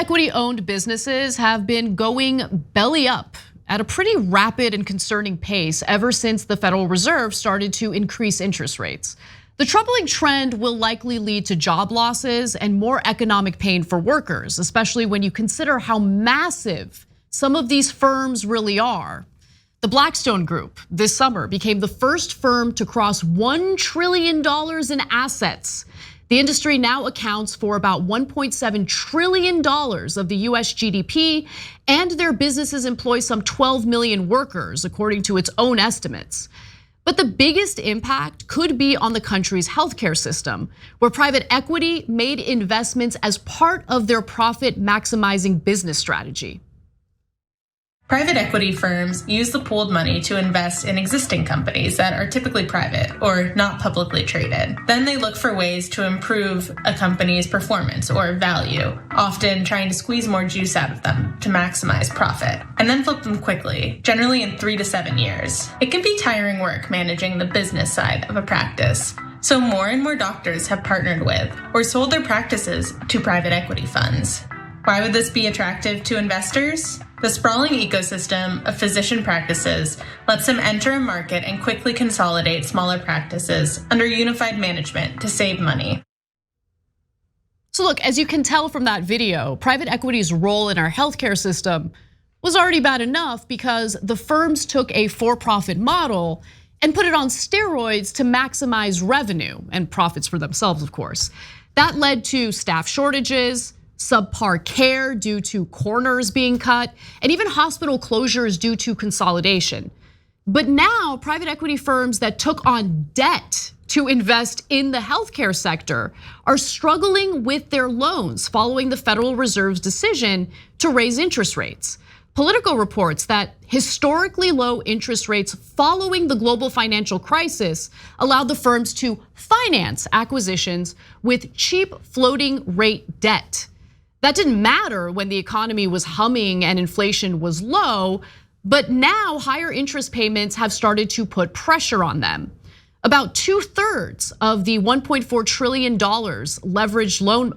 equity-owned businesses have been going belly up at a pretty rapid and concerning pace ever since the Federal Reserve started to increase interest rates. The troubling trend will likely lead to job losses and more economic pain for workers, especially when you consider how massive some of these firms really are. The Blackstone Group this summer became the first firm to cross $1 trillion in assets. The industry now accounts for about $1.7 trillion of the US GDP, and their businesses employ some 12 million workers, according to its own estimates. But the biggest impact could be on the country's healthcare system, where private equity made investments as part of their profit maximizing business strategy. Private equity firms use the pooled money to invest in existing companies that are typically private or not publicly traded. Then they look for ways to improve a company's performance or value, often trying to squeeze more juice out of them to maximize profit, and then flip them quickly, generally in 3 to 7 years. It can be tiring work managing the business side of a practice, so more and more doctors have partnered with or sold their practices to private equity funds. Why would this be attractive to investors? The sprawling ecosystem of physician practices lets them enter a market and quickly consolidate smaller practices under unified management to save money. So look, as you can tell from that video, private equity's role in our healthcare system was already bad enough because the firms took a for-profit model and put it on steroids to maximize revenue and profits for themselves, of course. That led to staff shortages, subpar care due to corners being cut, and even hospital closures due to consolidation. But now private equity firms that took on debt to invest in the healthcare sector are struggling with their loans following the Federal Reserve's decision to raise interest rates. Politico reports that historically low interest rates following the global financial crisis allowed the firms to finance acquisitions with cheap floating rate debt. That didn't matter when the economy was humming and inflation was low, but now higher interest payments have started to put pressure on them. About 2/3 of the $1.4 trillion leveraged loan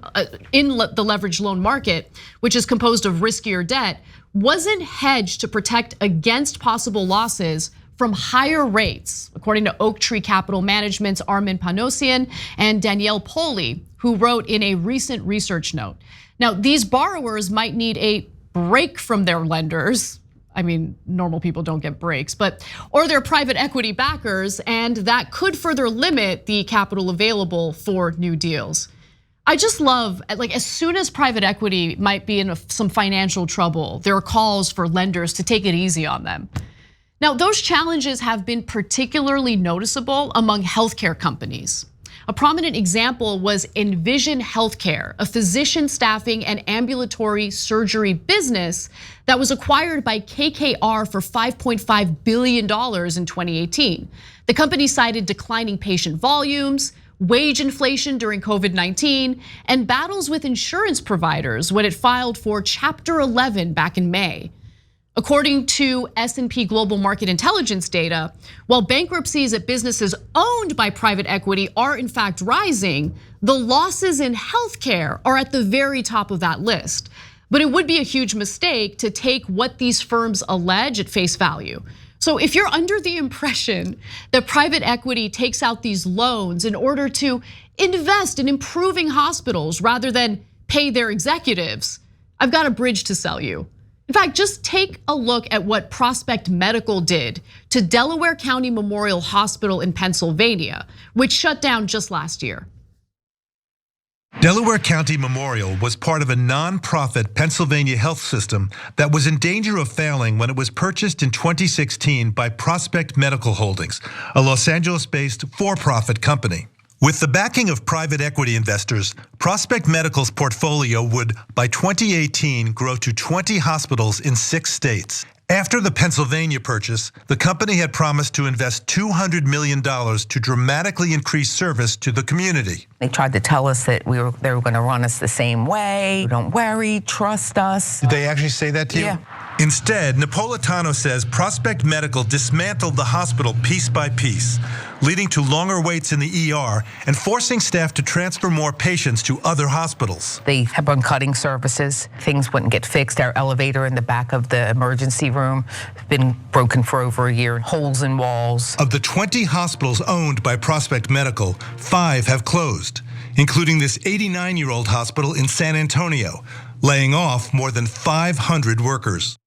in the leveraged loan market, which is composed of riskier debt, wasn't hedged to protect against possible losses from higher rates, according to Oaktree Capital Management's Armen Panossian and Danielle Poli, who wrote in a recent research note. Now, these borrowers might need a break from their lenders. I mean, normal people don't get breaks, or their private equity backers, and that could further limit the capital available for new deals. I just love, like, as soon as private equity might be in some financial trouble, there are calls for lenders to take it easy on them. Now, those challenges have been particularly noticeable among healthcare companies. A prominent example was Envision Healthcare, a physician staffing and ambulatory surgery business that was acquired by KKR for $5.5 billion in 2018. The company cited declining patient volumes, wage inflation during COVID-19, and battles with insurance providers when it filed for Chapter 11 back in May. According to S&P Global Market Intelligence data, while bankruptcies at businesses owned by private equity are in fact rising, the losses in healthcare are at the very top of that list. But it would be a huge mistake to take what these firms allege at face value. So if you're under the impression that private equity takes out these loans in order to invest in improving hospitals rather than pay their executives, I've got a bridge to sell you. In fact, just take a look at what Prospect Medical did to Delaware County Memorial Hospital in Pennsylvania, which shut down just last year. Delaware County Memorial was part of a nonprofit Pennsylvania health system that was in danger of failing when it was purchased in 2016 by Prospect Medical Holdings, a Los Angeles-based for-profit company. With the backing of private equity investors, Prospect Medical's portfolio would, by 2018, grow to 20 hospitals in 6 states. After the Pennsylvania purchase, the company had promised to invest $200 million to dramatically increase service to the community. They tried to tell us that they were going to run us the same way. Don't worry, trust us. Did they actually say that to you? Yeah. Instead, Napolitano says Prospect Medical dismantled the hospital piece by piece, leading to longer waits in the ER and forcing staff to transfer more patients to other hospitals. They kept on cutting services. Things wouldn't get fixed. Our elevator in the back of the emergency room has been broken for over a year, holes in walls. Of the 20 hospitals owned by Prospect Medical, 5 have closed, including this 89-year-old hospital in San Antonio, laying off more than 500 workers.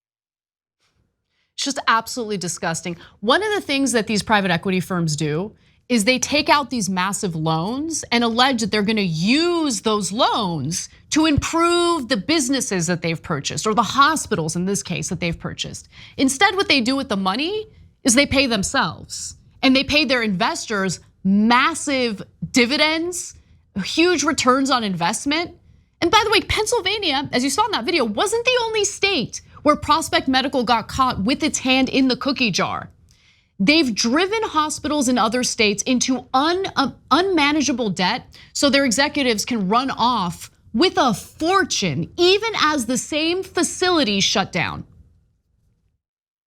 It's just absolutely disgusting. One of the things that these private equity firms do is they take out these massive loans and allege that they're gonna use those loans to improve the businesses that they've purchased, or the hospitals in this case that they've purchased. Instead, what they do with the money is they pay themselves, and they pay their investors massive dividends, huge returns on investment. And by the way, Pennsylvania, as you saw in that video, wasn't the only state where Prospect Medical got caught with its hand in the cookie jar. They've driven hospitals in other states into unmanageable debt so their executives can run off with a fortune, even as the same facilities shut down.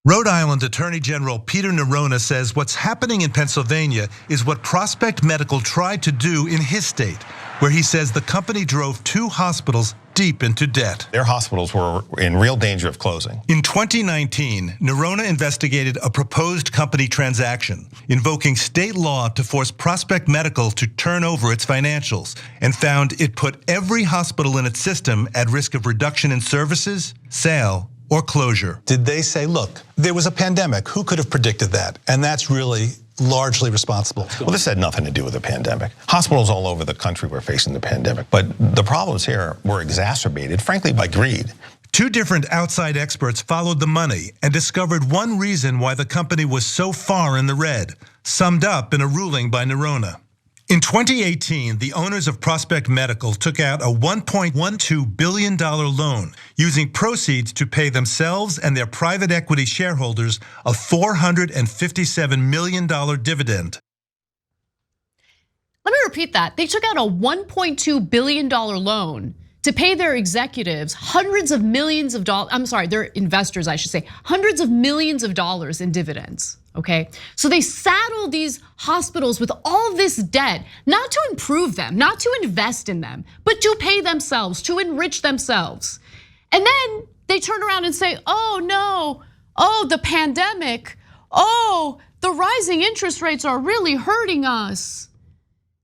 Rhode Island Attorney General Peter Neronha says what's happening in Pennsylvania is what Prospect Medical tried to do in his state, where he says the company drove 2 hospitals deep into debt. Their hospitals were in real danger of closing. In 2019, Neronha investigated a proposed company transaction, invoking state law to force Prospect Medical to turn over its financials, and found it put every hospital in its system at risk of reduction in services, sale, or closure. Did they say, look, there was a pandemic, who could have predicted that? And that's really largely responsible. Well, this had nothing to do with the pandemic. Hospitals all over the country were facing the pandemic, but the problems here were exacerbated, frankly, by greed. 2 different outside experts followed the money and discovered one reason why the company was so far in the red, summed up in a ruling by Neronha. In 2018, the owners of Prospect Medical took out a $1.12 billion loan, using proceeds to pay themselves and their private equity shareholders a $457 million dividend. Let me repeat that. They took out a $1.2 billion loan to pay their executives hundreds of millions of dollars. I'm sorry, their investors, I should say, hundreds of millions of dollars in dividends. Okay, so they saddled these hospitals with all this debt, not to improve them, not to invest in them, but to pay themselves, to enrich themselves. And then they turn around and say, oh no, oh, the pandemic, oh, the rising interest rates are really hurting us.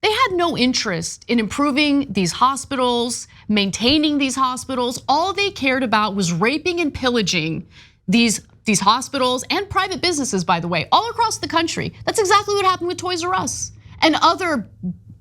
They had no interest in improving these hospitals, maintaining these hospitals. All they cared about was raping and pillaging these hospitals and private businesses, by the way, all across the country. That's exactly what happened with Toys R Us and other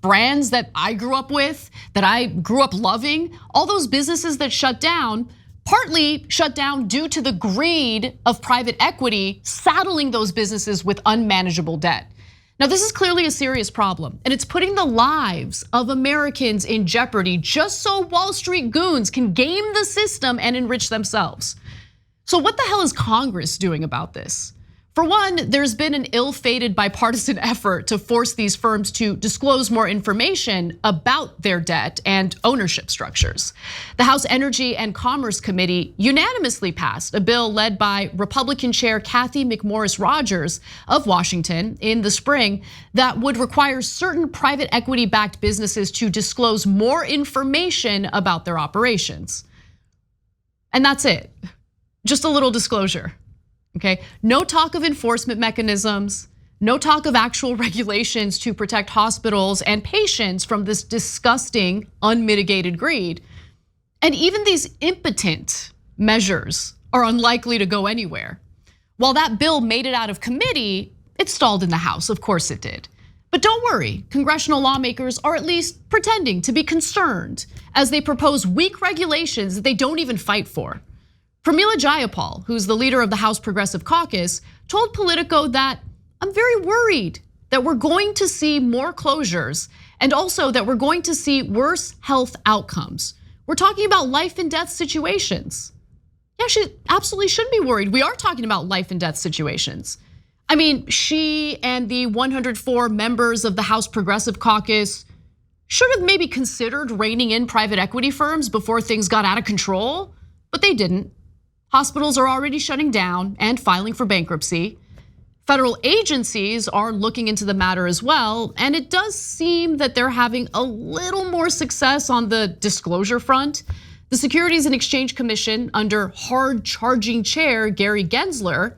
brands that I grew up with, that I grew up loving. All those businesses that shut down, partly shut down due to the greed of private equity saddling those businesses with unmanageable debt. Now, this is clearly a serious problem, and it's putting the lives of Americans in jeopardy just so Wall Street goons can game the system and enrich themselves. So what the hell is Congress doing about this? For one, there's been an ill-fated bipartisan effort to force these firms to disclose more information about their debt and ownership structures. The House Energy and Commerce Committee unanimously passed a bill led by Republican Chair Cathy McMorris Rodgers of Washington in the spring that would require certain private equity-backed businesses to disclose more information about their operations. And that's it. Just a little disclosure, okay? No talk of enforcement mechanisms, no talk of actual regulations to protect hospitals and patients from this disgusting, unmitigated greed. And even these impotent measures are unlikely to go anywhere. While that bill made it out of committee, it stalled in the House, of course it did. But don't worry, congressional lawmakers are at least pretending to be concerned as they propose weak regulations that they don't even fight for. Pramila Jayapal, who's the leader of the House Progressive Caucus, told Politico that I'm very worried that we're going to see more closures and also that we're going to see worse health outcomes. We're talking about life and death situations. Yeah, she absolutely should be worried. We are talking about life and death situations. I mean, she and the 104 members of the House Progressive Caucus should have maybe considered reining in private equity firms before things got out of control, but they didn't. Hospitals are already shutting down and filing for bankruptcy. Federal agencies are looking into the matter as well, and it does seem that they're having a little more success on the disclosure front. The Securities and Exchange Commission, under hard-charging chair Gary Gensler,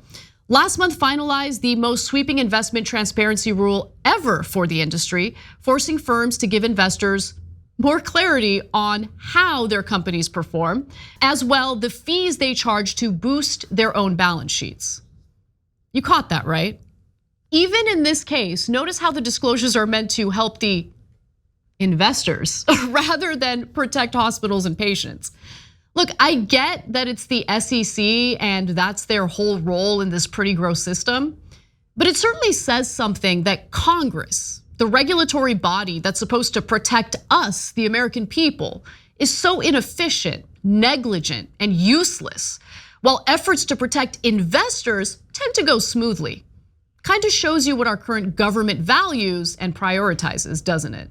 last month finalized the most sweeping investment transparency rule ever for the industry, forcing firms to give investors more clarity on how their companies perform, as well the fees they charge to boost their own balance sheets. You caught that, right? Even in this case, notice how the disclosures are meant to help the investors rather than protect hospitals and patients. Look, I get that it's the SEC and that's their whole role in this pretty gross system, but it certainly says something that Congress, the regulatory body that's supposed to protect us, the American people, is so inefficient, negligent, and useless, while efforts to protect investors tend to go smoothly. Kind of shows you what our current government values and prioritizes, doesn't it?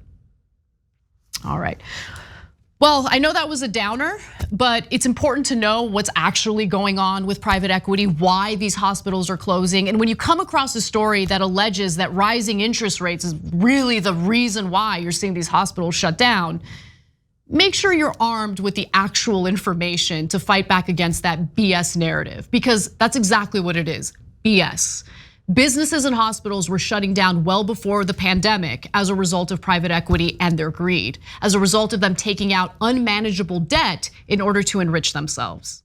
All right. Well, I know that was a downer, but it's important to know what's actually going on with private equity, why these hospitals are closing. And when you come across a story that alleges that rising interest rates is really the reason why you're seeing these hospitals shut down, make sure you're armed with the actual information to fight back against that BS narrative, because that's exactly what it is, BS. Businesses and hospitals were shutting down well before the pandemic as a result of private equity and their greed, as a result of them taking out unmanageable debt in order to enrich themselves.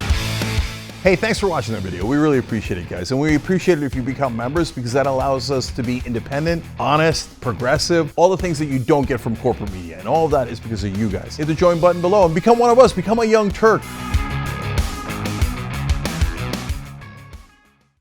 Hey, thanks for watching that video. We really appreciate it, guys. And we appreciate it if you become members, because that allows us to be independent, honest, progressive, all the things that you don't get from corporate media. And all of that is because of you guys. Hit the join button below and become one of us, become a Young Turk.